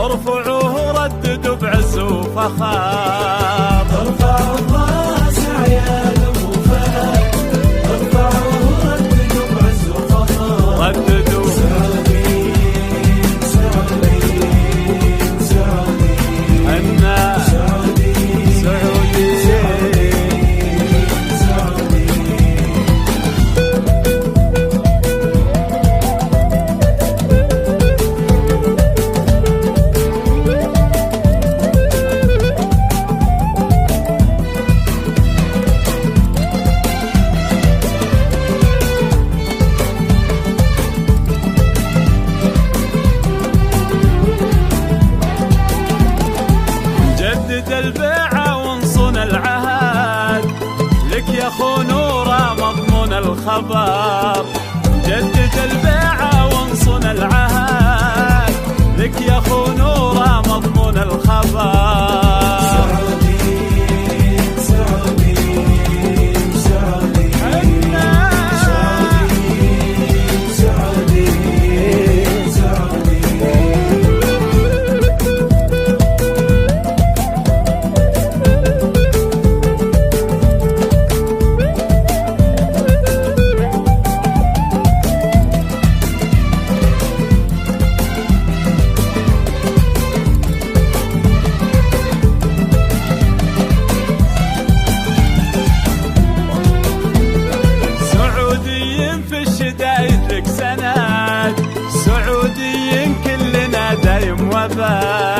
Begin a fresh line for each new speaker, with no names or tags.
ارفعوه رددوا بعز وفخار.
ارفعوا الراس عيال ابو فهد، ارفعوه رددوا بعز وفخار.
رددوا
سعوديين سعوديين سعوديين
عنا
سعوديين
سعوديين جدد البيعة وانصن العهد، لك يا خو نوره مضمون الخبر. جدد البيعة وانصن العهد، لك يا خو نوره مضمون الخبر. سعوديين كلنا دايم وفاء.